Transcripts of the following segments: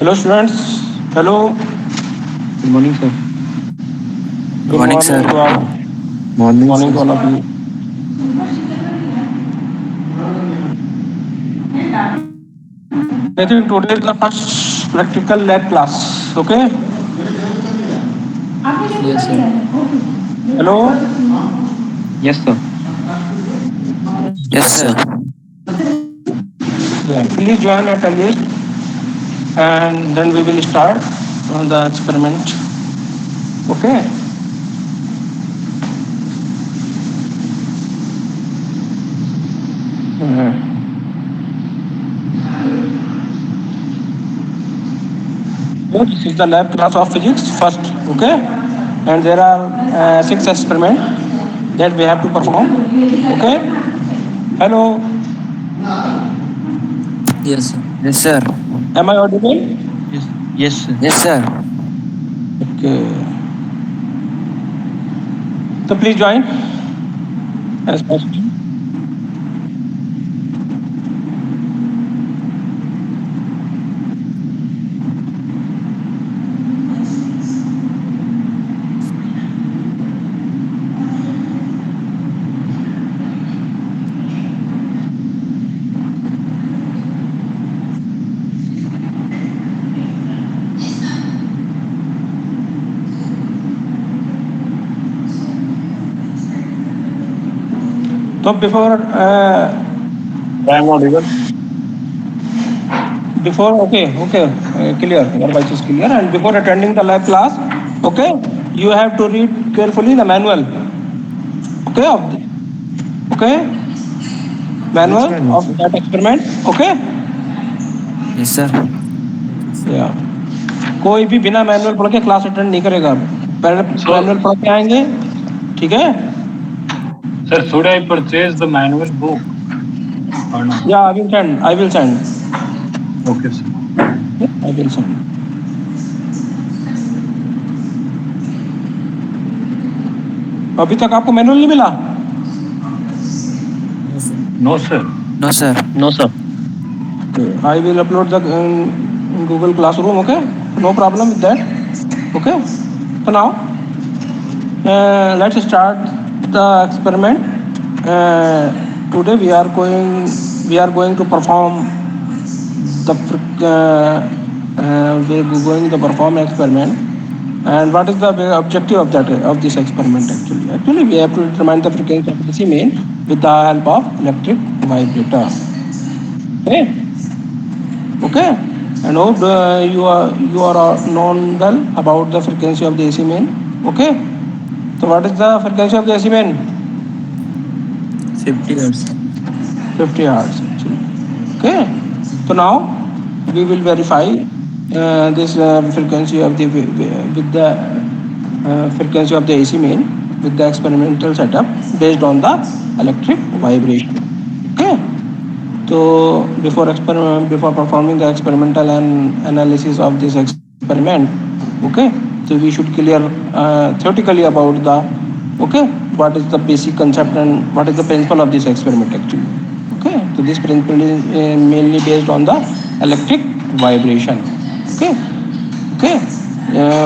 Hello, students. Hello. Good morning, sir. Good Good morning, morning to sir. all. Morning, Morning sir. to all of you. I think today is the first practical lab class. Okay. Yes, sir. Hello. Yes, sir. Yes, sir. Yeah. Please join at a list, and then we will start on the experiment. Okay. So this is the lab class of physics first. Okay. And there are six experiments that we have to perform. Okay. Hello. Yes, sir. Yes, sir. Am I audible? Yes. Yes, sir. Yes, sir. Okay. So please join as possible. So I am audible. before, clear, your voice is clear. And before attending the lab class, okay, you have to read carefully the manual, okay, okay, Which manual manual, of sir? that experiment, okay, Yes, sir. या कोई भी बिना manual पढ़ के class attend नहीं करेगा, पहले So, manual पढ़ के आएंगे, ठीक है? sir, should I purchase the manual book or not? या I will send, Okay, sir. I will send. अभी तक आपको मैनुअल नहीं मिला? No, sir. No, sir. No, sir. No, sir. I will upload the Google Classroom, okay? No problem with that, okay? So now, let's start the experiment. Today we are going to perform the perform experiment. And what is the objective of this experiment actually? Actually, we have to determine the frequency of DC main with the help of electric vibrator. Okay. Okay. And hope you are known well about the frequency of the AC main. Okay. So what is the frequency of the AC main? 50 hertz. 50 hertz actually. Okay. So now we will verify this frequency of the with the frequency of the AC main with the experimental setup based on the electric vibration. Okay. So before performing the experimental and analysis of this experiment, okay, so we should clear theoretically about the, okay, what is the basic concept and what is the principle of this experiment actually. Okay, so this principle is mainly based on the electric vibration. Okay, okay.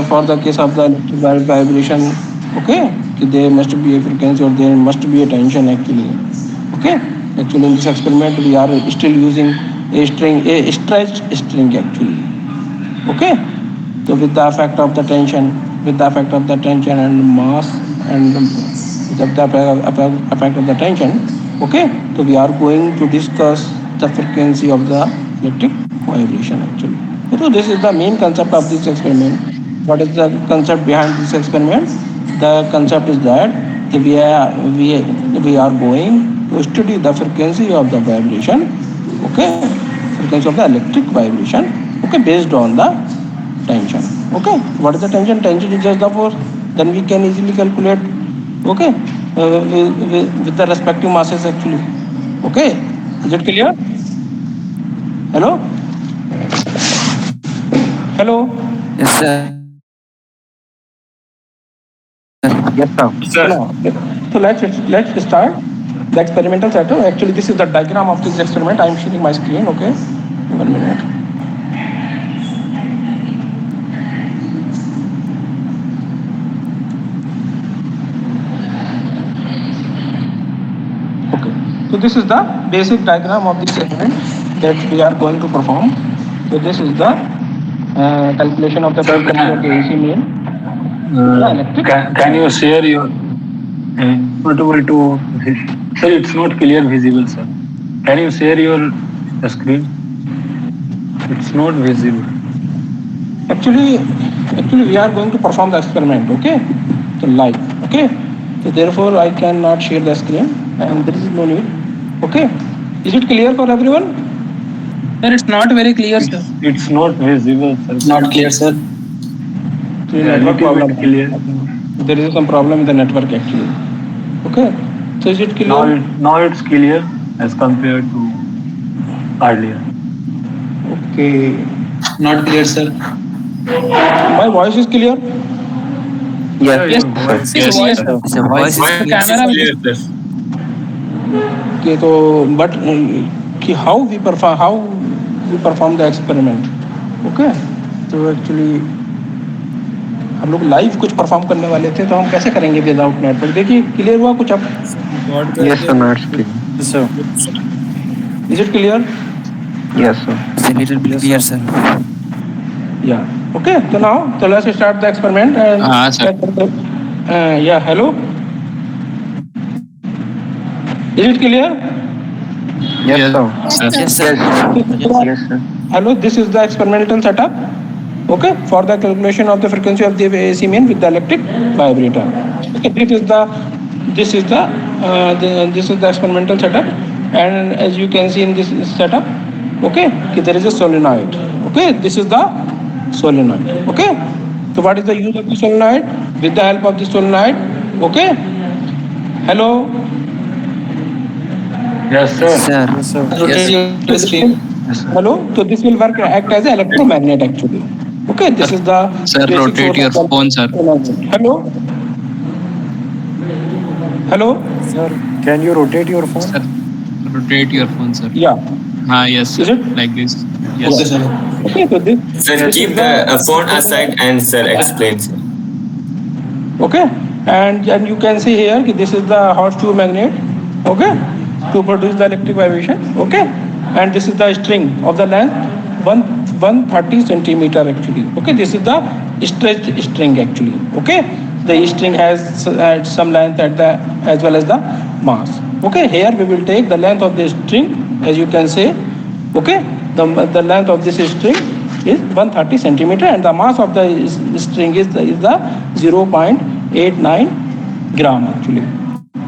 For the case of the electric vibration, okay, there must be a frequency or there must be a tension actually. Okay, actually in this experiment we are still using a stretched string actually. Okay, so with the effect of the tension, and mass, and with the effect of the tension, okay, so we are going to discuss the frequency of the electric vibration actually. So this is the main concept of this experiment. What is the concept behind this experiment? The concept is that we are going to study the frequency of the vibration, okay, frequency of the electric vibration, okay, based on the tension. Okay, what is the tension? Tension is just the force. Then we can easily calculate, okay, with the respective masses actually. Okay, is it clear? Hello. Hello. Yes, sir. Yes, sir. So Sir, now, so let's start the experimental setup. Actually, this is the diagram of this experiment. I am sharing my screen. Okay, 1 minute. this is the basic diagram of this experiment that we are going to perform. So this is the calculation of the frequency of the AC main. Can you share your not able to sir, it's not clear visible, sir. Can you share your screen? It's not visible. Actually we are going to perform the experiment, okay? So live, okay? So therefore I cannot share the screen and there is no need, okay? Is it clear for everyone? Sir, it's not very clear, sir. It's not visible, sir. Not clear, sir. So Yeah, network little problem. bit clear. There is some problem with the network actually, okay? So is it clear? Now it's clear as compared to earlier. Okay. Not clear, sir. My voice is clear? Yes. Yes, Yes, clear, sir. sir. The voice is The clear. camera Clear, sir. Okay, so but how we perform the experiment, okay? तो actually हम लोग live कुछ perform करने वाले थे तो हम कैसे करेंगे विदाउट नेटवर्क? देखिए क्लियर हुआ कुछ अब? Yes, sir. Not clear. Sir. Is it clear? Yes, sir. It's a little bit clear, sir. या ओके तो now so let's start the experiment and sir. Yeah, hello, is it clear? Yes, sir. Yes, sir. Yes, sir. Hello, this is the experimental setup, okay, for the calculation of the frequency of the AC main with the electric vibrator. Okay, this is the experimental setup, and as you can see in this setup, okay, there is a solenoid. Okay, this is the solenoid. Okay, so what is the use of the solenoid? With the help of the solenoid, okay. Hello. Yes, sir. Sir. Rotate your screen. Hello. So this will act as an electromagnet actually. Okay, this is the Sir, basic rotate source your of the phone, sir. Hello. Hello. Sir, can you rotate your phone? Sir, rotate your phone, sir. Yeah. Yes, Is sir. it? Like this. Yes, Okay, sir. Okay, so this. Sir, this keep is the phone aside and sir explains. Okay, and you can see here that this is the horseshoe magnet. Okay, to produce the electric vibration. Okay, and this is the string of the length 130 centimeter actually. Okay, this is the stretched string actually. Okay, the string has some length at the as well as the mass. Okay, here we will take the length of the string as you can say. Okay, the length of this string is 130 centimeter and the mass of the string is the 0.89 gram actually.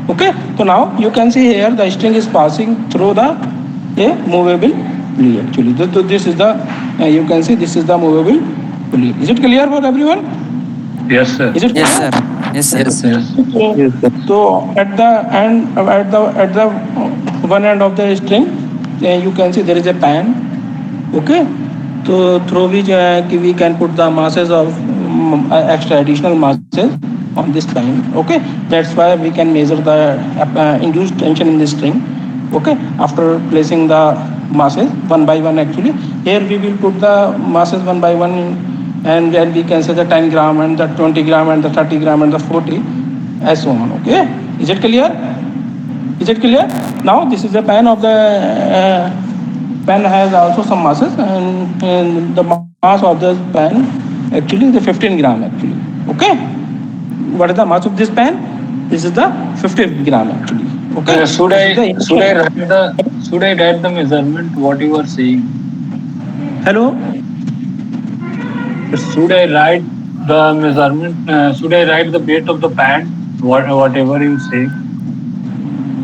Okay, so now you can see here the string is passing through a movable pulley actually. This is the you can see this is the movable pulley. Is it clear for everyone? Yes, sir. Is it Yes, clear? sir. Yes, sir. Yes, sir. So at the one end of the string, you can see there is a pan. Okay, so through which we can put the masses of extra additional masses on this pan. Okay, that's why we can measure the induced tension in the string. Okay, after placing the masses one by one actually, here we will put the masses one by one. And then we can say the 10 gram and the 20 gram and the 30 gram and the 40 as so on. Okay, is it clear? Is it clear? Now this is the pan of the pan has also some masses and the mass of the pan actually is the 15 gram actually. Okay, what is the mass of this pan? This is the 15 gram actually. Okay, Should I write the measurement what you are saying? Hello. Should I write the measurement? Should I write the weight of the pan? Whatever you say.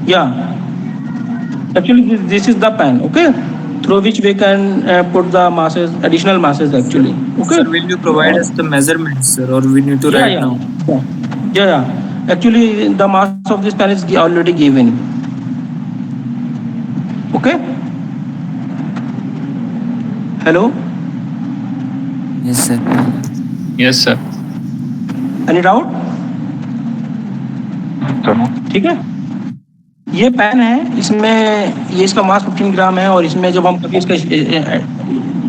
Yeah. Actually, this is the pan. Okay, through which we can put the masses, additional masses actually. Okay. Sir, will you provide us the measurements, sir, or we need to write now? Yeah. Actually, the mass of this pan is already given. Okay. Hello. Yes, sir. Yes, sir. Any doubt? ठीक है, ये pan है, इसमें ये इसका मास 15 ग्राम है और इसमें जब हम कभी इसका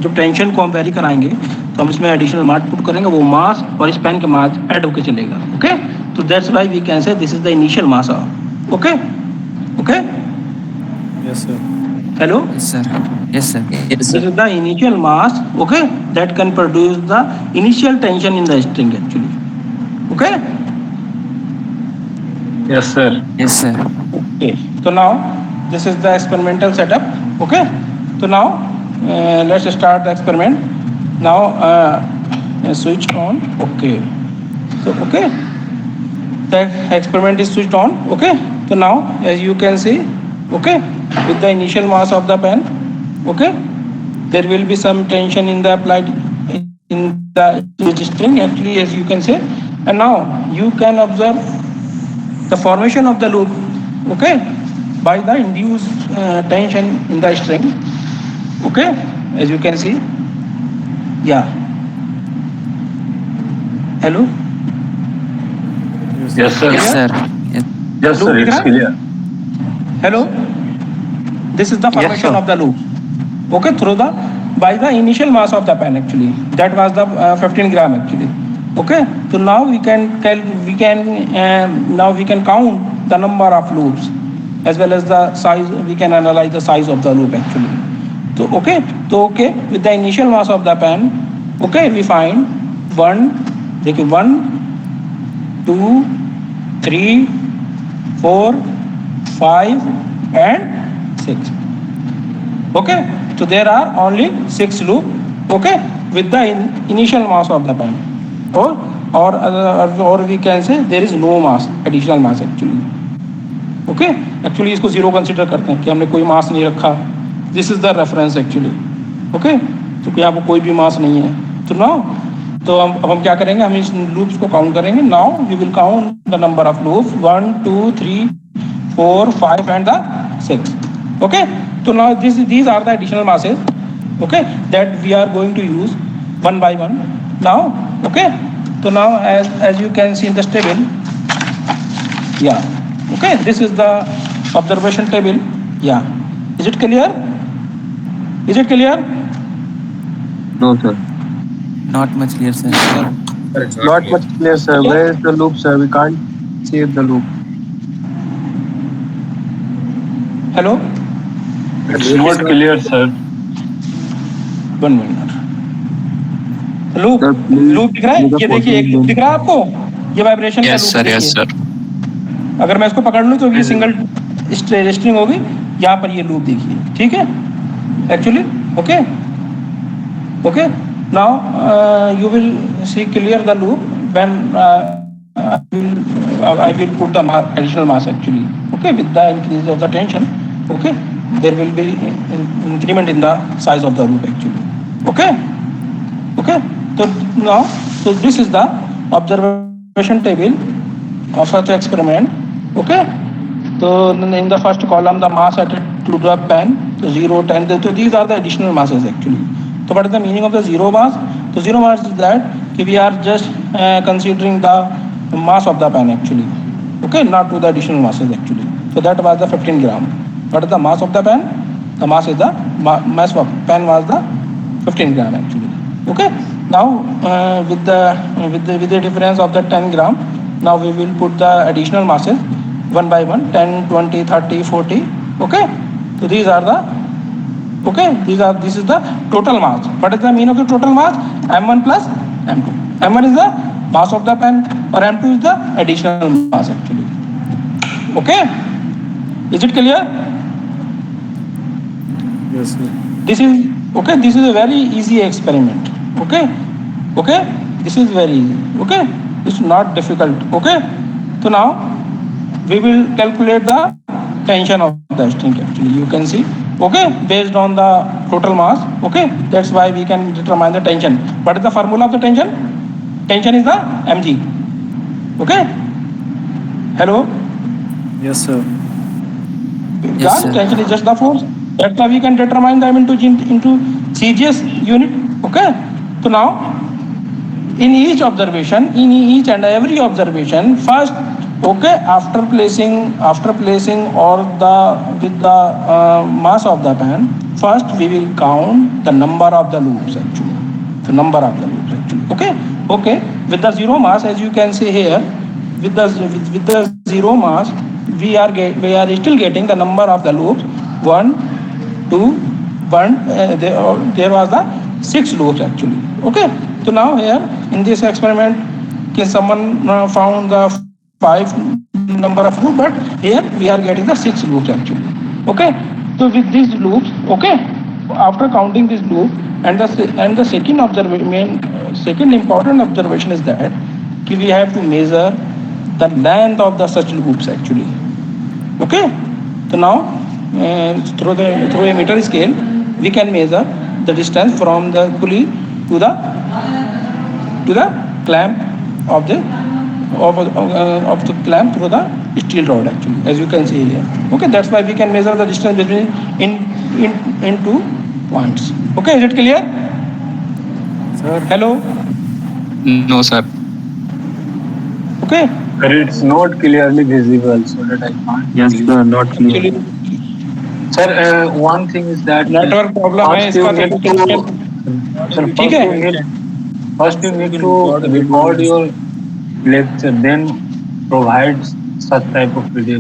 जब टेंशन को हम वेरी कराएंगे तो हम इसमें एडिशनल मास पुट करेंगे, वो मास और इस पैन का मास ऐड होकर चलेगा. ओके, तो that's why we can say this is the initial mass. Okay. Yes, sir. Hello? Yes, sir. Yes, sir. This is the initial mass, okay, that can produce the initial tension in the string actually. Okay? Yes, sir. Yes, sir. Okay. So now this is the experimental setup. Okay. So now let's start the experiment. Now switch on. Okay. So okay. The experiment is switched on. Okay. So now as you can see, okay, with the initial mass of the pen, okay, there will be some tension in the applied in the string actually, as you can say, and now you can observe the formation of the loop, okay, by the induced tension in the string, okay, as you can see. Yeah. Hello? Yes, sir. Yes, sir. Yes. Yes, sir. Loop It's दिख रहा है? clear. Hello? This is the formation of the loop, okay, through the by the initial mass of the pen actually. That was the 15 gram actually. Okay, so now we can now we can count the number of loops as well as the size. We can analyze the size of the loop actually. So okay, with the initial mass of the pen, okay, we find 1, 2, 3, 4, 5 and 6. Okay, so there are only 6 loop, okay, with the initial mass of the pen, or we can say there is no mass, additional mass actually. Okay, actually इसको zero consider करते हैं कि हमने कोई mass नहीं रखा. This is the reference actually. Okay, तो यहाँ पर कोई भी mass नहीं है. तो now तो अब हम क्या करेंगे, हम इस loops को count करेंगे. Now we will count the number of loops 1, 2, 3, 4, 5 and the 6. Okay, so now these are the additional masses, okay, that we are going to use one by one now. Okay, so now as you can see in this table, yeah, okay, this is the observation table. Yeah, is it clear? Is it clear? No, sir. Not much clear, sir. Not much clear, sir. Where is the loop, sir? We can't see the loop. Hello? It's not clear, sir. 1 minute. Loop Sir, please loop दिख रहा है, do the ये देखिए एक loop following. दिख रहा है आपको, ये वाइब्रेशन का Yes, लूप sir. देखिए. Yes, sir. अगर मैं इसको पकड़ लूँ तो ये सिंगल स्ट्रिंग होगी, यहाँ पर ये लूप देखिए, ठीक है actually. Okay okay, now you will see clear the loop when I will put the additional mass actually. Okay, with the increase of the tension, okay, there will be increment in the size of the loop actually. Okay, okay. So now, so this is the observation table of such experiment. Okay, so in the first column the mass added to the pen, so 0, 10. So these are the additional masses actually. So what is the meaning of the zero mass? So zero mass is that we are just considering the mass of the pen actually. Okay, not to the additional masses actually. So that was the 15 gram. What is the mass of the pen? The mass is the mass of pen was the 15 gram actually. Okay, now with the difference of the 10 gram, now we will put the additional masses one by one, 10, 20, 30, 40. Okay, so these are the, okay, this is the total mass. What is the mean of the total mass? M1 plus M2. M1 is the mass of the pen, or M2 is the additional mass actually. Okay, is it clear? Yes, sir. This is okay. This is a very easy experiment. Okay, okay. This is very easy. Okay, it's not difficult. Okay, so now we will calculate the tension of the string actually. You can see. Okay, based on the total mass. Okay, that's why we can determine the tension. What is the formula of the tension? Tension is the mg. Okay. Hello. Yes, sir. Yes, sir. Tension is just the force. That's why we can determine them into CGS unit. Okay. So now, in each observation, in each and every observation, first, okay, after placing or with the mass of the pen, first we will count the number of the loops actually. The number of the loops actually. Okay. Okay. With the zero mass, as you can see here, with the zero mass, we are still getting the number of the loops 1, 2, 1. There was the 6 loops actually. Okay. So now here in this experiment, can someone found the 5 number of loops, but here we are getting the 6 loops actually. Okay. So with these loops, okay, after counting this loop, and the second second important observation is that we have to measure the length of the such loops actually. Okay. So now through a meter scale, we can measure the distance from the pulley to the clamp of the clamp through the steel rod actually, as you can see here. Okay, that's why we can measure the distance between in 2 points. Okay, is it clear? Sir. Hello. No, sir. Okay. But it's not clearly visible, so that I can't. Yes, sir. Not clear. Actually, Sir, one thing is that network problem है first you इसका need to, sir, ठीक है? first you need to record your lecture, then provide such type of video,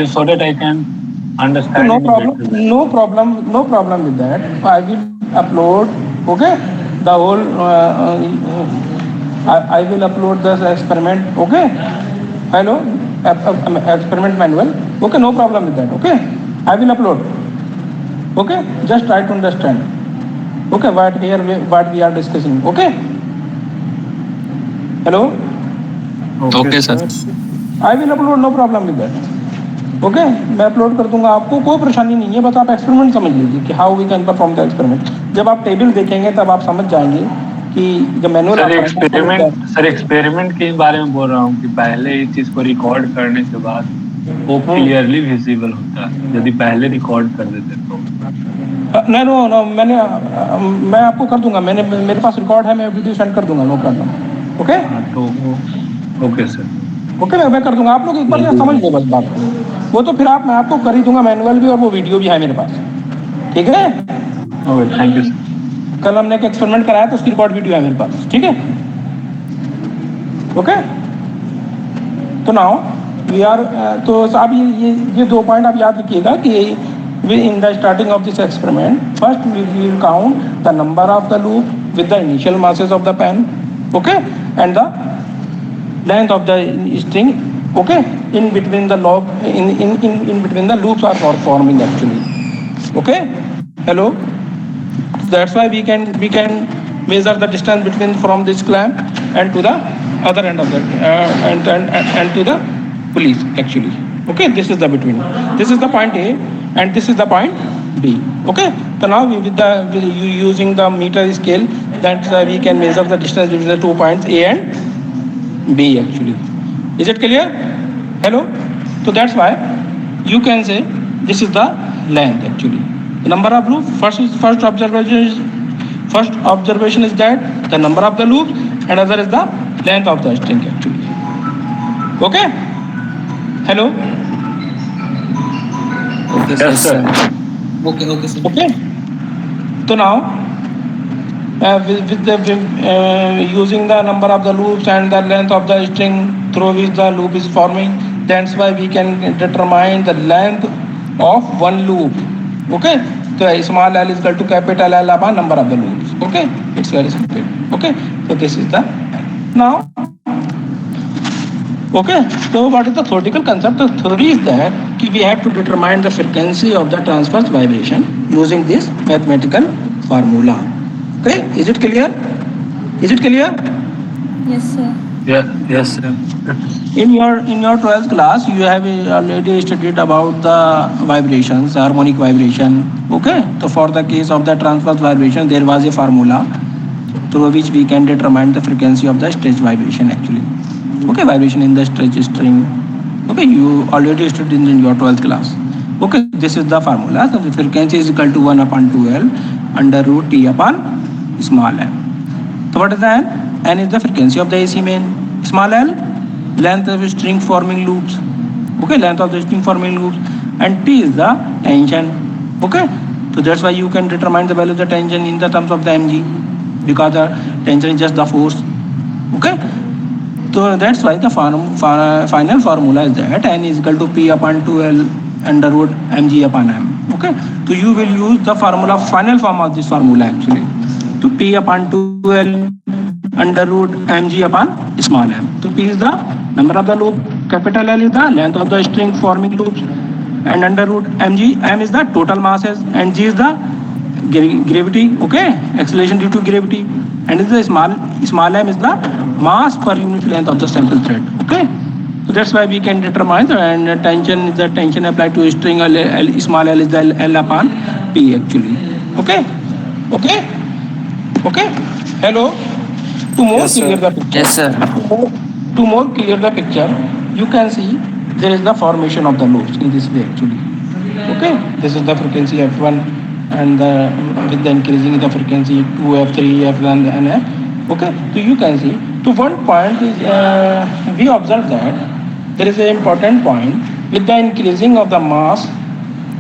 so that I can understand. No it better. no problem with that. I will upload, okay, the whole I will upload this experiment, okay. Hello, experiment manual, okay, no problem with that, okay. I will upload, okay. Just try to understand, okay, what we are discussing, okay. Hello. Okay, sir. I will upload, no problem with that. Okay, मैं upload कर दूंगा, आपको कोई परेशानी नहीं है, बस आप एक्सपेरिमेंट समझ लीजिए कि how we can perform the experiment. जब आप टेबल देखेंगे तब आप समझ जाएंगे कि जब मैनुअल सर एक्सपेरिमेंट के बारे में बोल रहा हूँ कि पहले इस चीज को रिकॉर्ड करने के बाद वो क्लियरली विजिबल होता है, यदि पहले रिकॉर्ड कर देते तो. नो मैं आपको कर दूंगा, मेरे पास रिकॉर्ड है, मैं वीडियो सेंड कर दूंगा, नो प्रॉब्लम. ओके. तो ओके सर. ओके, मैं कर दूंगा, आप लोग एक बार समझ लो बस बात को. वो तो फिर मैं आपको कर ही दूंगा, मैनुअल भी और वो वीडियो भी है मेरे पास. ठीक है. Okay, thank you sir. कल हमने एक एक्सपेरिमेंट कराया तो उसकी रिकॉर्ड वीडियो है मेरे पास. ठीक है. ओके. तो नाउ वी आर, तो आप ये 2 पॉइंट आप याद रखिएगा कि in the starting of this experiment, first we will count the number of the loop with the initial masses of the pen, okay, and the length of the string, okay, in between the loop, in between the loops are forming actually. Okay. Hello. That's why we can measure the distance between from this clamp and to the other end of the and to the pulleys actually. Okay, this is the between. This is the point A and this is the point B. Okay. So now with using the meter scale, that we can measure the distance between the 2 points A and B actually. Is it clear? Hello. So that's why you can say this is the length actually. The number of loops. First observation is that the number of the loops, and other is the length of the string actually. Okay. Hello. Okay, Yes, sir. Okay, sir. Okay. So now with the using the number of the loops and the length of the string through which the loop is forming, that's why we can determine the length of one loop. Okay. So small l is equal to capital L upon number of the loops. Okay. It's very simple. Okay. So this is the now. Okay, so what is the theoretical concept? The theory is that we have to determine the frequency of the transverse vibration using this mathematical formula. Okay, is it clear? Is it clear? Yes, sir. Yes, sir. In your 12th class, you have already studied about the vibrations, harmonic vibration. Okay, so for the case of the transverse vibration, there was a formula through which we can determine the frequency of the stretch vibration actually. Okay, vibration in the stretch string. Okay, you already studied in your 12th class. Okay, this is the formula. So the frequency is equal to 1 upon 2L under root T upon small m. So what is the n? N is the frequency of the AC main. Small l, length of string forming loops. Okay, length of the string forming loops. And T is the tension. Okay, so that's why you can determine the value of the tension in the terms of the mg, because the tension is just the force. Okay. So that's why the final formula is that n is equal to P upon 2L under root mg upon m. Okay, so you will use the formula, final form of this formula actually. So P upon 2L under root mg upon small m. So P is the number of the loop, capital L is the length of the string forming loops, and under root mg, m is the total masses, and g is the gravity, okay, acceleration due to gravity, and is the small m is the mass per unit length of the sample thread. Okay, so that's why we can determine, and tension is the tension applied to a string, small l is the L upon P actually. Okay, okay, okay. Hello. To more clear the picture. Yes, sir. To more clear the picture, you can see there is the formation of the loops in this way actually. Okay, this is the frequency f1, and with the increasing the frequency 2, f3, f1, and f. Okay, so you can see to one point is we observe that there is an important point with the increasing of the mass.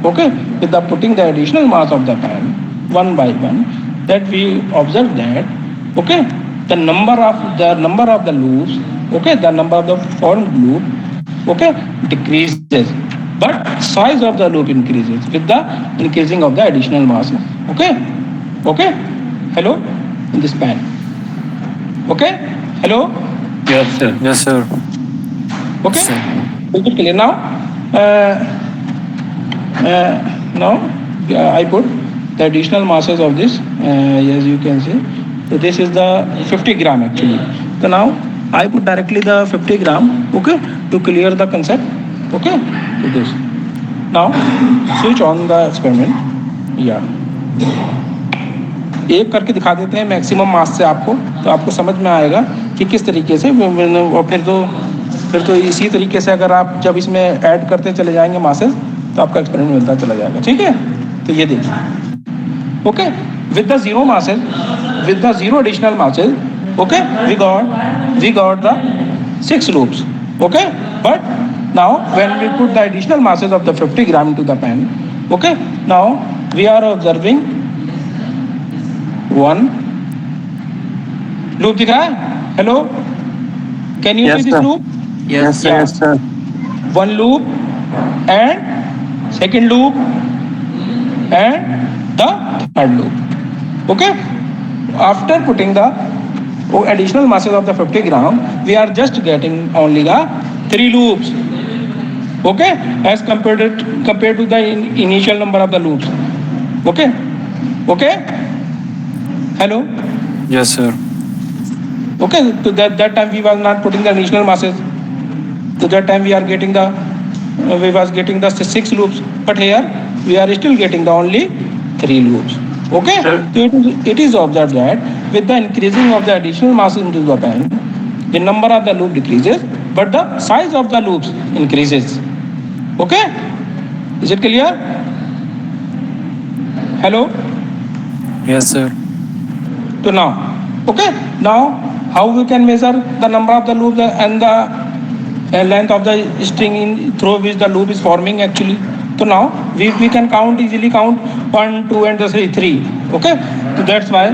Okay, with the putting the additional mass of the pan one by one, that we observe that, okay, the number of the loops, okay, the number of the formed loop, okay, decreases, but size of the loop increases with the increasing of the additional mass. Okay, okay. Hello, in this pan. Okay, hello. Yes, sir. Yes, sir. Okay, Sir. is it clear now? Now I put the additional masses of this, as you can see. So this is the 50 gram actually. So now I put directly the 50 gram, okay, to clear the concept. Okay, so this. Now switch on the experiment. Yeah. एक करके दिखा देते हैं maximum मास से आपको, तो आपको समझ में आएगा कि किस तरीके से, और फिर तो इसी तरीके से अगर आप जब इसमें ऐड करते चले जाएंगे मासेस, तो आपका एक्सपेरिमेंट मिलता चला जाएगा. ठीक है, तो ये देखिए. Okay, with the zero masses, with the zero additional masses, okay, we got the 6 loops. Okay, but now when we put the additional masses of the 50 gram into the pan, okay, now we are observing one loop. दिख रहा है? Hello, can you see this loop? Yes, sir. Yes, sir. One loop and second loop and the third loop. Okay, after putting the additional masses of the 50 gram, we are just getting only the 3 loops. Okay, as compared to the initial number of the loops. Okay, okay. Hello. Yes, sir. Okay, so that time we was not putting the additional masses. So that time we are getting the we was getting the 6 loops, but here we are still getting the only 3 loops. Okay, so it is observed that with the increasing of the additional mass into the pan, the number of the loop decreases, but the size of the loops increases. Okay, is it clear? Hello. Yes, sir. So now, okay, now how we can measure the number of the loops and the length of the string through which the loop is forming actually. So now we can easily count 1, 2, and 3. Okay, so that's why,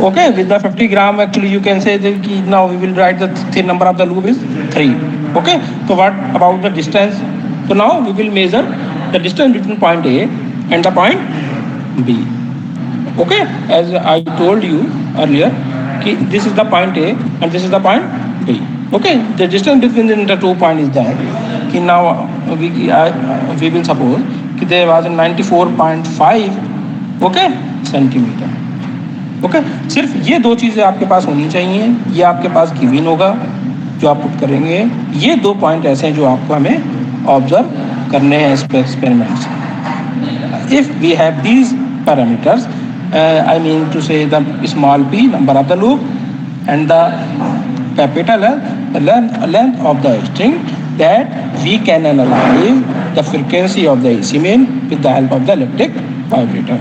okay, with the 50 gram actually you can say that now we will write the number of the loop is 3. Okay, so what about the distance? So now we will measure the distance between point A and the point B. Okay, as I told you earlier, this is the point A and this is the point B. Okay, the distance between the 2 points is that now we will suppose that there was 94.5, okay, centimeter. Okay, सिर्फ ये 2 चीज़ें आपके पास होनी चाहिए. ये आपके पास given होगा जो आप पुट करेंगे. ये 2 पॉइंट ऐसे हैं जो आपको हमें ऑब्जर्व करने हैं इस एक्सपेरिमेंट से. If we have these parameters, I mean to say the small p, number of the loop, and the capital L, the length of the string, that we can analyze the frequency of the AC main with the help of the elliptic vibrator.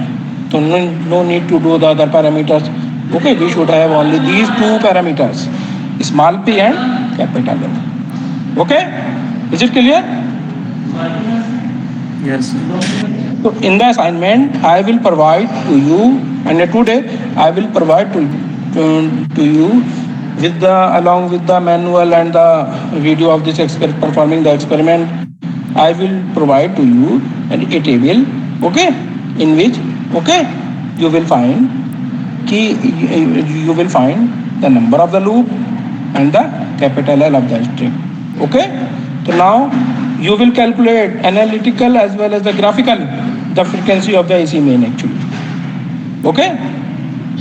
So no need to do the other parameters. Okay, we should have only these 2 parameters, small p and capital L. Okay, is it clear? Yes. So in the assignment, I will provide to you, and today I will provide to you with along with the manual and the video of this performing the experiment. I will provide to you a table okay, in which, okay, you will find you will find the number of the loop and the capital L of the string. Okay, so now you will calculate analytical as well as the graphical the frequency of the AC main actually. Okay,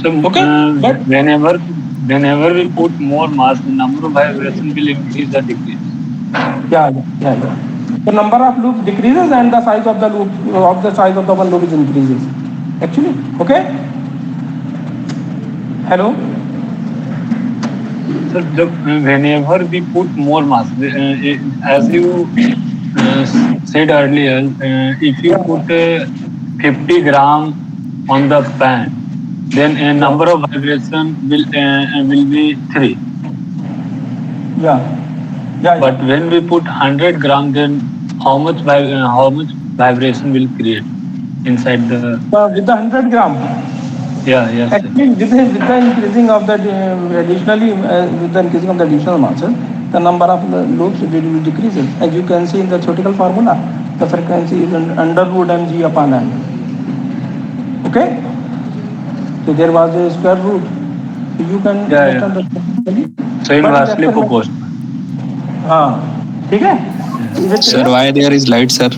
So okay, but whenever we put more mass, the number of vibration will increase or decrease. yeah. The number of loops decreases and the size of the one loop is increases actually. Okay, hello. So whenever we put more mass, as you said earlier, if you put 50 gram on the pan, then a number of vibration will be 3. Yeah. But when we put 100 gram, then how much vibration will create inside the? With the 100 gram. Yes. Actually, with the increasing of the with the increasing of the additional masses, the number of the loops will decrease. As you can see in the theoretical formula, the frequency is under root mg upon n. Okay, so there was a square root. So you can understand the. So inversely proportional. ठीक है? Sir, why there is light, sir?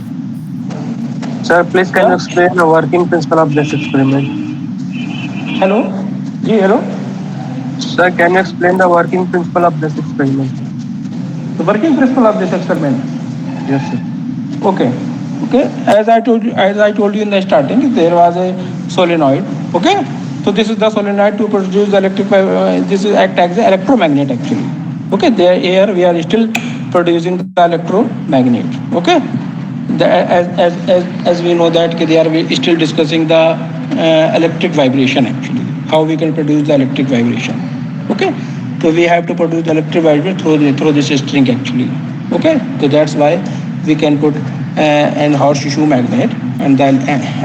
Sir, please can you explain the working principle of this experiment? Hello? Hello? Sir, can you explain the working principle of this experiment? The working principle of this experiment? Yes, sir. Okay. As I told you in the starting, there was a solenoid. Okay. So this is the solenoid to produce electric. This is act as an electromagnet actually. Okay. Here we are still producing the electromagnet. Okay. As we know that they are still discussing the electric vibration actually. How we can produce the electric vibration. Okay. So we have to produce the electric vibration through this string actually. Okay. So that's why we can put an horseshoe magnet and then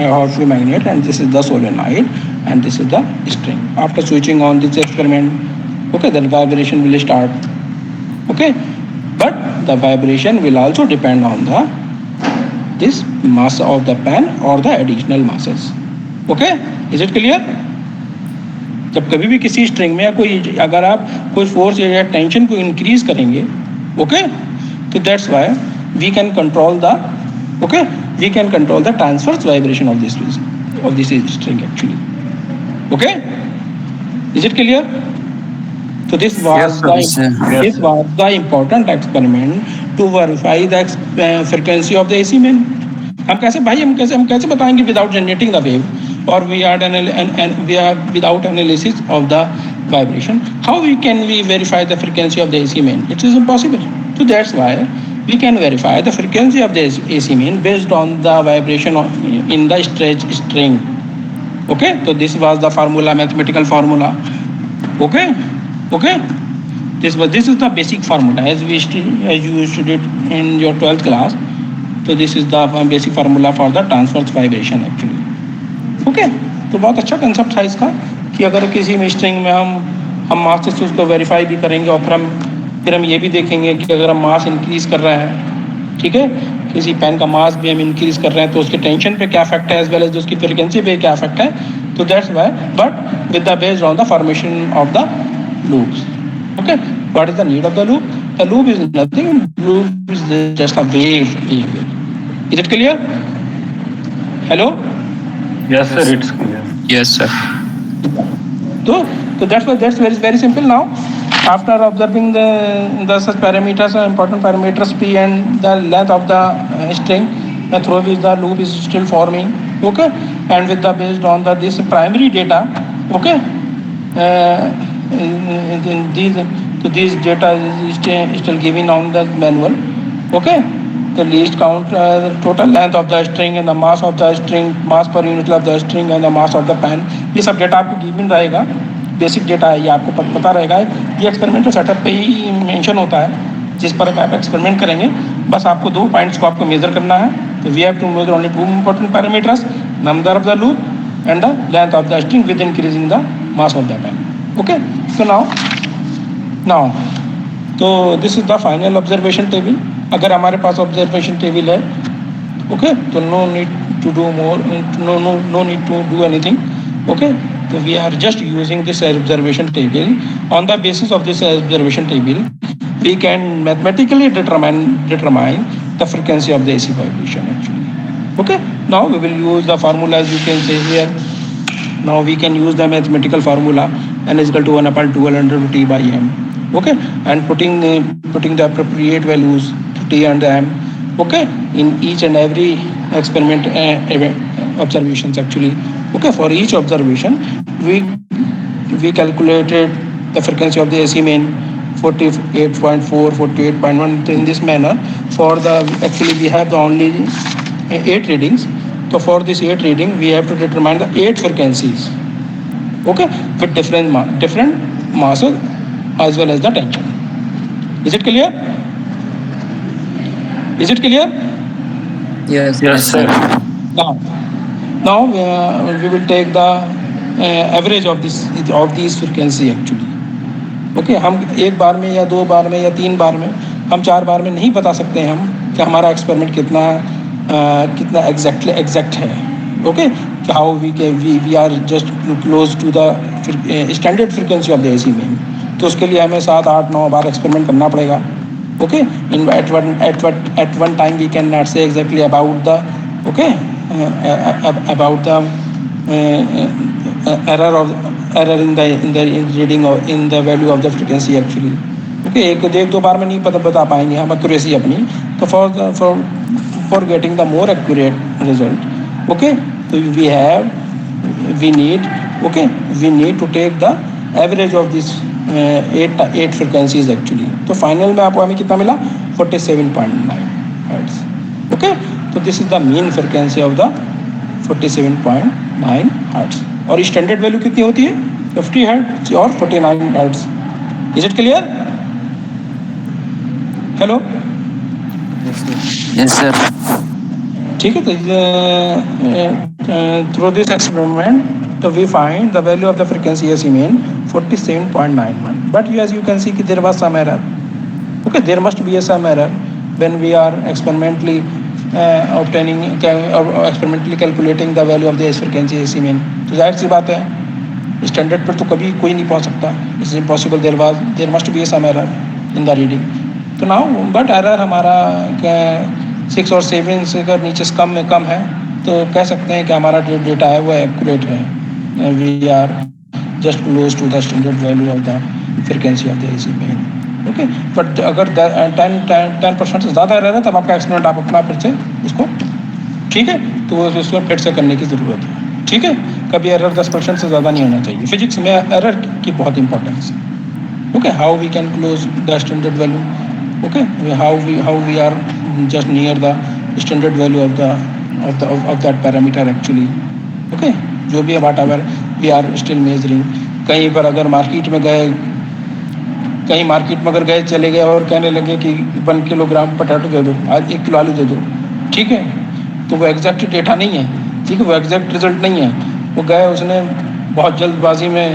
horseshoe magnet, and this is the solenoid and this is the string. After switching on this experiment, okay, then vibration will start. Okay, but the vibration will also depend on this mass of the pan or the additional masses. Okay, is it clear? जब कभी भी किसी string में या कोई अगर आप कोई फोर्स या टेंशन को इंक्रीज करेंगे, ओके, तो that's why we can control the transverse vibration of this string actually. Okay, is it clear? So this was the important experiment to verify the frequency of the AC main. हम कैसे बताएंगे without generating the wave, or we are without analysis of the vibration? How can we verify the frequency of the AC main? It is impossible. So that's why we can verify the frequency of the AC main based on the vibration in the stretch string. Okay, so this was the formula, mathematical formula. Okay. This is the basic formula as you studied in your 12th class. So this is the basic formula for the transverse vibration actually. Okay, तो बहुत अच्छा concept था इसका कि अगर किसी में string में हम मास से उसको वेरीफाई भी करेंगे और फिर हम ये भी देखेंगे कि अगर हम मास इंक्रीज कर रहे हैं, ठीक है, किसी पेन का मास भी हम इंक्रीज कर रहे हैं तो उसके टेंशन पे क्या इफेक्ट है एज वेल एज उसकी फ्रीक्वेंसी पे क्या इफेक्ट है. तो that's why but with the based on the formation of the loops. Okay, what is the need of the loop? The loop is nothing, loop is just a wave. Is it clear? Hello? Yes, sir, it's clear. Yes, sir. So that's very simple now. After observing the such parameters, important parameters P and the length of the string through which the loop is still forming, okay, and with the based on this primary data, okay, these data is still given on the manual, okay. The least count, total length of the string and the mass of the string, mass per unit of the string and the mass of the pan, ये सब data आपको given रहेगा. Basic data है, ये आपको पता रहेगा. ये एक्सपेरिमेंटल सेटअप पे ही मेंशन होता है जिस पर आप एक्सपेरिमेंट करेंगे. बस आपको 2 पॉइंट्स को आपको मेजर करना है. तो we have to measure only 2 important parameters, number of the loop and the length of the string with increasing the mass of the pan. Okay, so now तो this is the final observation table. अगर हमारे पास observation table है Okay, so no need to do more, no need to do anything. Okay, so we are just using this observation table. On the basis of this observation table, we can mathematically determine the frequency of the AC vibration actually. Okay, now we will use the formula as you can see here. Now we can use the mathematical formula n is equal to 1 upon 2 under T by m. Okay, and putting the appropriate values T and m. Okay, in each and every experiment observations actually. Okay, for each observation we calculated the frequency of the AC main 48.4, 48.1 in this manner. For the actually we have the only 8 readings. So for this 8 reading, we have to determine the 8 frequencies. Okay, with different masses as well as the tension. Is it clear? Is it clear? Yes. Yes, sir. Now we will take the average of these frequency actually. Okay, हम एक बार में या 2 बार में या 3 बार में, हम 4 बार में नहीं बता सकते हैं हम कि हमारा एक्सपेरिमेंट कितना एग्जैक्ट है. Okay, how we are just close to the standard frequency of the AC main. तो उसके लिए हमें 7, 8, 9 बार एक्सपेरिमेंट करना पड़ेगा. Okay, in at one time we can not say exactly about the error in the reading or in the value of the frequency actually. Okay, एक 2 बार में नहीं बता पाएंगे हम एक्यूरेसी अपनी. तो for getting the more accurate result, okay, so we need to take the average of this 8 frequencies actually. तो final में आपको हमें कितना मिला 47.9 hertz. Okay, so this is the mean frequency of the 47.9 hertz. और standard value कितनी होती है 50 हर्ट्ज और 49 hertz. Is it clear? Hello, Yes, sir. ठीक है. तो थ्रू दिस एक्सपेरिमेंट तो we find the value of the frequency AC mean 47.91. But as you can see कि there was some error. Okay, there must be some error when we are experimentally calculating the value of the frequency AC mean. तो जाहिर सी बात है standard पर तो कभी कोई नहीं पहुंच सकता. It's impossible. There must be some error in the reading. तो नाउ बट एरर हमारा 6 और 7 से अगर नीचे कम है तो कह सकते हैं कि हमारा जो डेटा है वो एक्यूरेट है. We are just close to the standard value of the frequency of the AC mean. Okay, but अगर 10% से ज़्यादा एरर है तब आपका एक्सपेरिमेंट आप अपना फिर से उसको, ठीक है, तो उसको फिर से करने की ज़रूरत है. ठीक है, कभी एरर 10% से ज़्यादा नहीं होना चाहिए. फिजिक्स में एरर की बहुत इंपॉर्टेंस है. Okay, how we can close the standard value. Okay, how we are just near the standard value of that parameter actually. Okay, जो भी है whatever we are still measuring. कहीं पर अगर मार्केट में अगर गए चले गए और कहने लगे कि 1 किलोग्राम पोटैटो दे दो, आज 1 किलो आलू दे दो, ठीक है, तो वो एग्जैक्ट डेटा नहीं है. ठीक है, वो एग्जैक्ट रिजल्ट नहीं है. वो गए, उसने बहुत जल्दबाजी में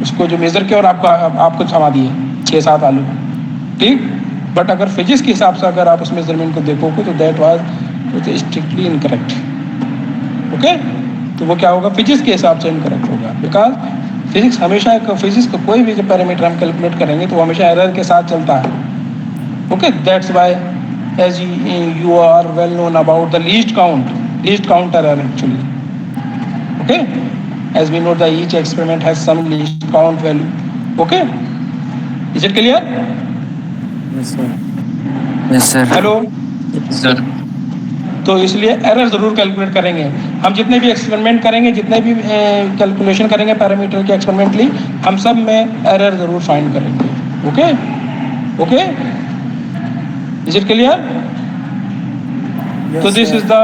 उसको जो मेज़र किया और आपको थमा दिए 6-7 आलू. ठीक, बट अगर फिजिक्स के हिसाब से अगर आप उस मेजरमेंट को देखोगे तो that was strictly incorrect. Okay, तो वो क्या होगा, फिजिक्स के हिसाब से इनकरेक्ट होगा. बिकॉज फिजिक्स हमेशा फिजिक्स का कोई भी पैरामीटर हम कैलकुलेट करेंगे तो वो हमेशा एरर के साथ चलता है. Okay, that's why as you are well known about the least count error actually. Okay, as we know that each experiment has some least count value. Okay, is it clear? Yes, sir. Hello, Sir. तो इसलिए error ज़रूर calculate करेंगे हम. जितने भी experiment करेंगे, जितने भी कैलकुलेशन करेंगे पैरामीटर के एक्सपेरिमेंटली, हम सब में एरर ज़रूर फाइंड करेंगे. Okay, is it clear? So this is the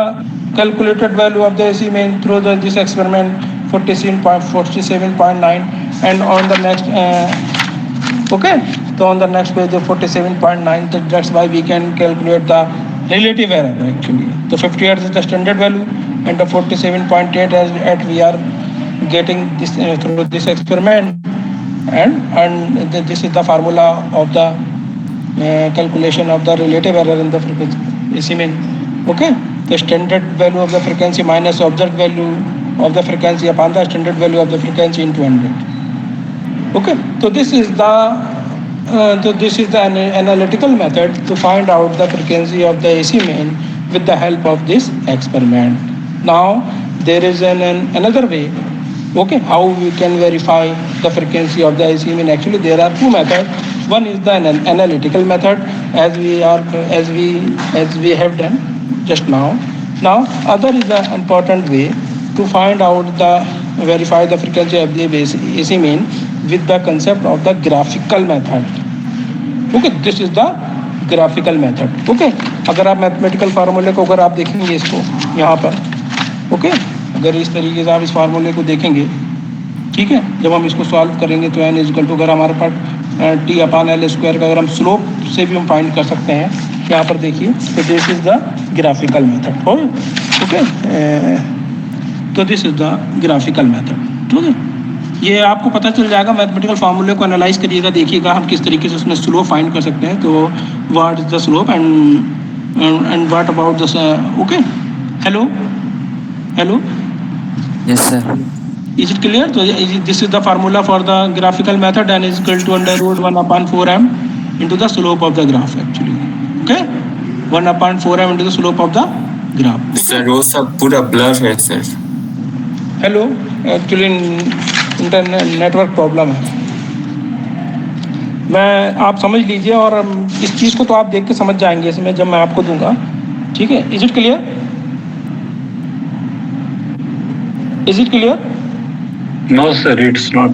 calculated value of the AC main through this experiment 47.9. And on the next okay, so on the next page the 47.9, that's why we can calculate the relative error actually. So 50 hertz is the standard value and the 47.8 as we are getting this through this experiment. And this is the formula of the calculation of the relative error in the frequency AC mean. Okay, the standard value of the frequency minus observed value of the frequency upon the standard value of the frequency into 100. Okay, so this is the analytical method to find out the frequency of the AC main with the help of this experiment. Now there is another way, okay, how we can verify the frequency of the AC main. Actually there are two methods. One is the analytical method, as we have done just now. Now other is the important way to find out verify the frequency of the AC main with the concept of the graphical method. Okay, this is the graphical method. Okay, अगर आप mathematical फार्मूले को अगर आप देखेंगे इसको यहाँ पर, ओके, अगर इस तरीके से आप इस फार्मूले को देखेंगे, ठीक है, जब हम इसको सॉल्व करेंगे तो n इक्वल टू, अगर हमारे पास t अपान एल स्क्वायर का अगर हम स्लोप से भी हम फाइंड कर सकते हैं, यहाँ पर देखिए, तो this is the graphical method. Okay, तो this is the graphical method. ठीक है, ये आपको पता चल जाएगा. मैथमेटिकल फार्मूले को एनालाइज करिएगा, देखिएगा हम किस तरीके से उसमें स्लोप फाइंड कर सकते हैं. तो what is the slope and what about the, okay, hello hello, Yes, sir. is it clear? So this is the formula for the graphical method, and is equal to under root 1 upon 4m into the slope of the graph actually. Okay, 1 upon 4m into the slope of the graph. Sir, वो सब पूरा blur है sir. Hello, actually internet network problem है. मैं, आप समझ लीजिए, और इस चीज़ को तो आप देख के समझ जाएंगे इसमें जब मैं आपको दूंगा. ठीक है, is it clear? Is it clear? No, sir, it's not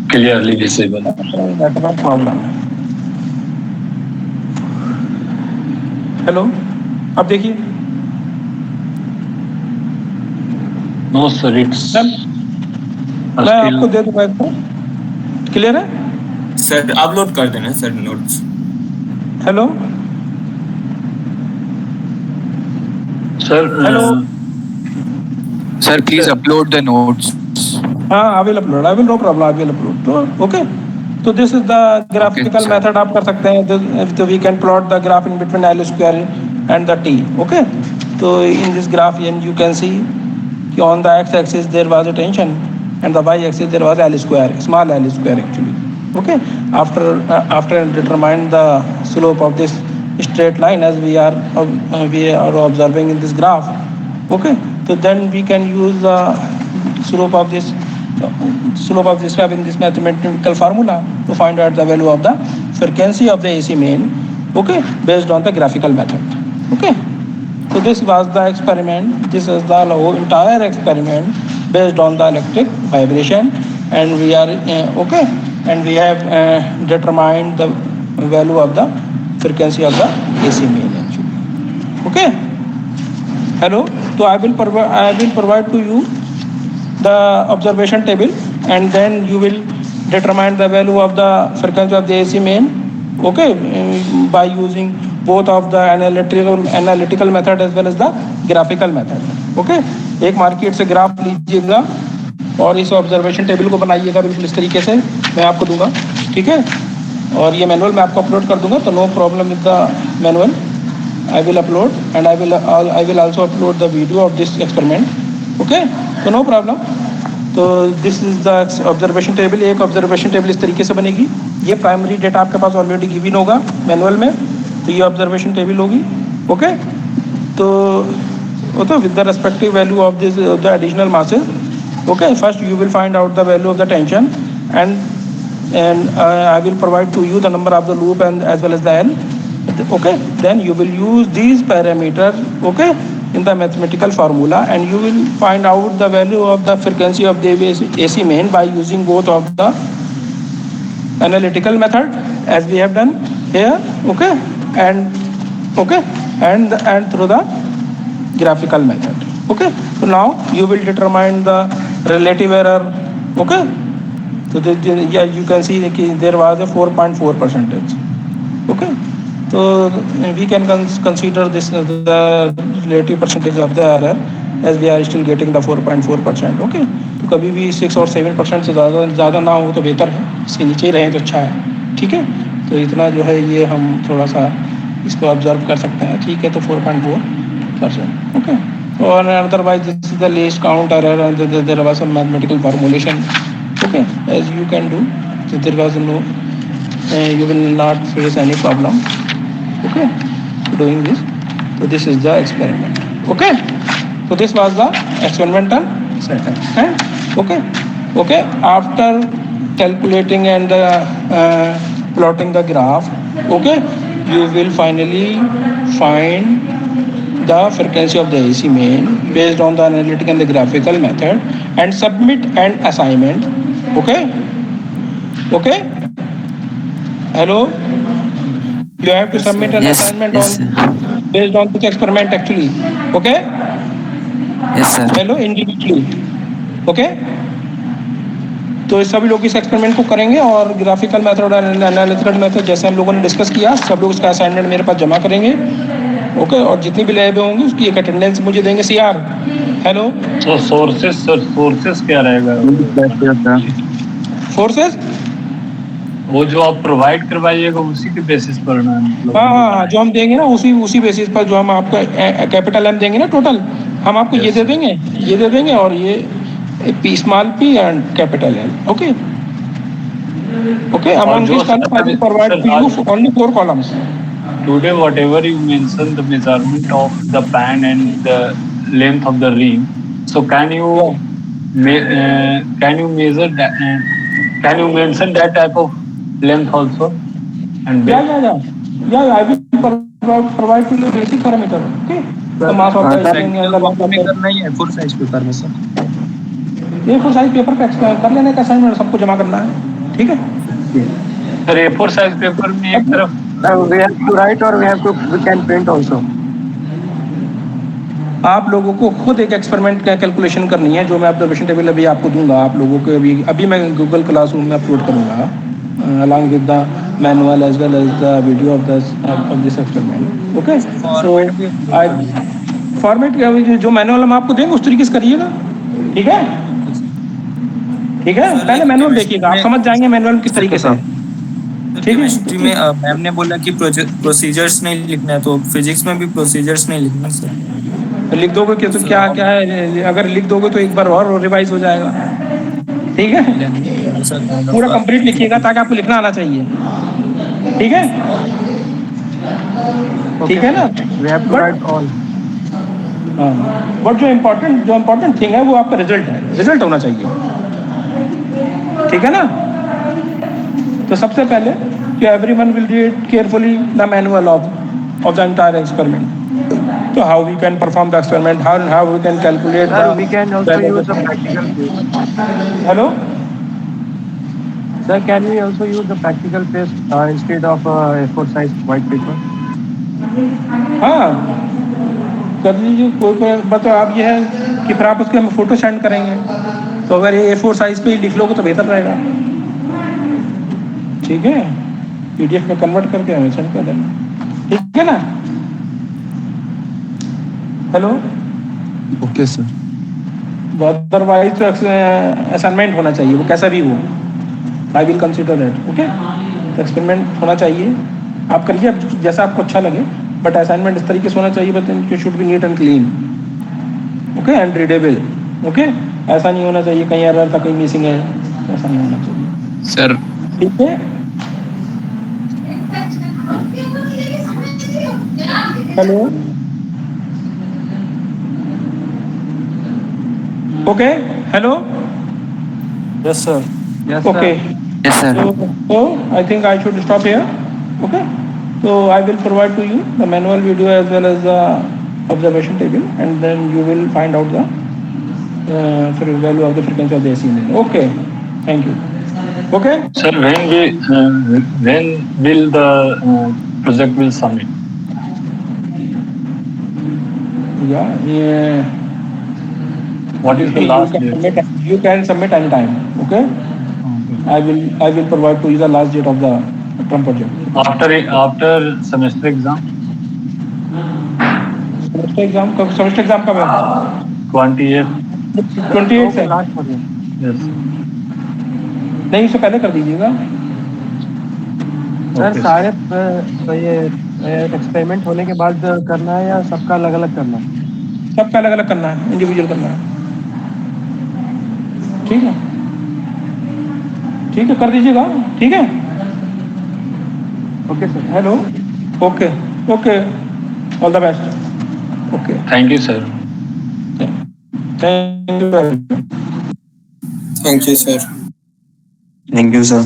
clearly visible. Network problem है. हेलो, अब देखिए. No, sir, it's मैं आपको दे दूंगा इसको. क्लियर है? Sir, upload कर देना sir notes. Hello sir. Hello. Sir, please upload the notes. हाँ, I will upload. No problem. I will upload. तो okay. So this is the graphical sir. method आप कर सकते हैं. So we can plot the graph in between L square and the T. Okay. So in this graph, and you can see on the x-axis there was a tension, and the y-axis there was L square, small L square actually. Okay. After determine the slope of this straight line as we are observing in this graph. Okay. So then we can use the slope of this graph in this mathematical formula to find out the value of the frequency of the AC main, okay, based on the graphical method. Okay, so this was the experiment. This is the whole entire experiment based on the electric vibration, and we are okay, and we have determined the value of the frequency of the AC main actually. Okay, hello. So I will provide to you the observation table, and then you will determine the value of the frequency of the AC main, okay, by using both of the analytical method as well as the graphical method. Okay, एक market से graph लीजिएगा और इस observation table को बनाइएगा बिल्कुल इस तरीके से मैं आपको दूंगा. ठीक है, और ये मैनुअल मैं आपको अपलोड कर दूंगा, तो no problem with the manual. I will upload, and I will also upload the video of this experiment. Okay, so no problem. तो this is the observation table. एक ऑब्जर्वेशन टेबल इस तरीके से बनेगी. ये प्राइमरी डेटा आपके पास already given होगा मैनुअल में, तो ये ऑब्जर्वेशन टेबल होगी. ओके, तो with the respective value of this the additional masses. Okay, first you will find out the value of the tension, and I will provide to you the number of the loop and as well as the L. Okay, then you will use these parameters, okay, in the mathematical formula, and you will find out the value of the frequency of the AC main by using both of the analytical method as we have done here, okay, and through the graphical method. Okay, so now you will determine the relative error. Okay, so yeah, you can see that there was a 4.4%. Okay, so we can consider this the relative percentage of the error as we are still getting the 4.4%. Okay, तो कभी भी 6 और 7% से ज़्यादा ना हो तो बेहतर है, इसके नीचे ही रहें तो अच्छा है. ठीक है, तो इतना जो है ये हम थोड़ा सा इसको ऑब्जर्व कर सकते हैं. ठीक है, तो 4.4 100%. Okay. Or otherwise, this is the least count error, and there was some mathematical formulation. Okay, as you can do. So there was no, you will not face any problem. Okay, doing this. So this is the experiment. Okay. So this was the experimental setup. And okay. After calculating and plotting the graph, okay, you will finally find the frequency of the AC main based on the analytic and the graphical method and submit an assignment. Okay. Hello. You have to submit an Yes, assignment yes, on based on this experiment actually. Okay. yes, sir. Hello individually. Okay, तो सभी लोग इस experiment को करेंगे और graphical method और analytical method जैसे हम लोगों ने डिस्कस किया, सब लोग उसका असाइनमेंट मेरे पास जमा करेंगे. ओके, और जितनी भी लैब होंगी उसकी एक अटेंडेंस मुझे देंगे. CR, hello. तो सोर्सेस क्या रहेगा? फोर्सेस वो जो आप प्रोवाइड करवाइएगा उसी के बेसिस पर ना, मतलब हाँ, जो हम देंगे ना उसी बेसिस पर, जो हम आपको कैपिटल एम देंगे ना टोटल, हम आपको ये दे देंगे और ये P small P and capital L. Okay. Among this column I will provide to you only 4 columns. Today, whatever you mention the measurement of the pan and the length of the ring, so can you measure that? Can you mention that type of length also? And Yeah. I will provide to you basic parameter. Okay. The mass of the ring and the length of the. करना ही है full size paper में sir. ये full size paper पे कर लेने का assignment सबको जमा करना है. ठीक है. सर A4 साइज पेपर में एक तरफ We have to write or we can print also. आप लोगों को खुद एक एक्सपेरिमेंट का कैलकुलेशन करनी है, जो मैं ऑब्जर्वेशन टेबल अभी आपको दूंगा. आप लोगों को अभी मैं गूगल क्लासरूम में अपलोड करूंगा along with the manual as well as the video of this experiment. Okay. So format जो मैनुअल हम आपको देंगे उस तरीके से करिएगा. ठीक है. पहले मैनुअल देखिएगा, आप समझ जाएंगे मैनुअल किस तरीके से. केमिस्ट्री में मैम ने बोला कि प्रोसीजर्स नहीं लिखना है, तो फिजिक्स में भी प्रोसीजर्स नहीं लिखना सर. लिख दोगे कि तो क्या है, अगर लिख दोगे तो एक बार और रिवाइज हो जाएगा. ठीक है. पूरा कंप्लीट लिखिएगा ताकि आपको लिखना आना चाहिए. ठीक है ना. We have to write all. But जो इम्पोर्टेंट थिंग है वो आपका रिजल्ट होना चाहिए. ठीक है ना. तो सबसे पहले कि everyone will read carefully the manual of the entire experiment. So how we can perform the experiment, how we can calculate. Sir, we can also use a practical case. Hello. Sir, can we also use the practical case instead of A4 size white paper? हाँ, कर लीजिए. कोई मतलब आप ये है कि फिर आप उसके हमें फोटो सेंड करेंगे, तो अगर ये A4 साइज पे ही लिख लोगे तो बेहतर रहेगा. ठीक है. PDF में कन्वर्ट करके हमें सेंड कर देना. ठीक है ना. हेलो. Okay sir. अदरवाइज तो असाइनमेंट होना चाहिए, वो कैसा भी हो. I will consider that. Okay. तो एक्सपेरिमेंट होना चाहिए, आप करिए जैसा आपको अच्छा लगे, बट असाइनमेंट इस तरीके से होना चाहिए. But it should be neat and clean. Okay. And readable. Okay. ऐसा नहीं होना चाहिए कहीं एरर था, कहीं मिसिंग है, ऐसा नहीं होना चाहिए सर. ठीक है. Hello. Okay. Hello. Yes, sir. Okay. Yes, sir. So I think I should stop here. Okay. So I will provide to you the manual video as well as the observation table, and then you will find out the value of the frequency of the AC. Okay. Thank you. Okay. sir, when will the project will submit? Yeah. What is the last date? You can submit anytime. Okay. I will provide to you the last date of the term project. After semester exam? Semester exam कब है? 28 से. Yes. नहीं, इससे पहले कर दीजिएगा. Sir साढ़े experiment होने के बाद करना है या सबका अलग अलग करना है? सबका अलग अलग करना है, इंडिविजुअल करना है। ठीक है, ठीक है, कर दीजिएगा। ठीक है, okay sir. Hello, okay, okay, all the best. Okay, thank you sir. Thank you. Thank you sir. Thank you sir.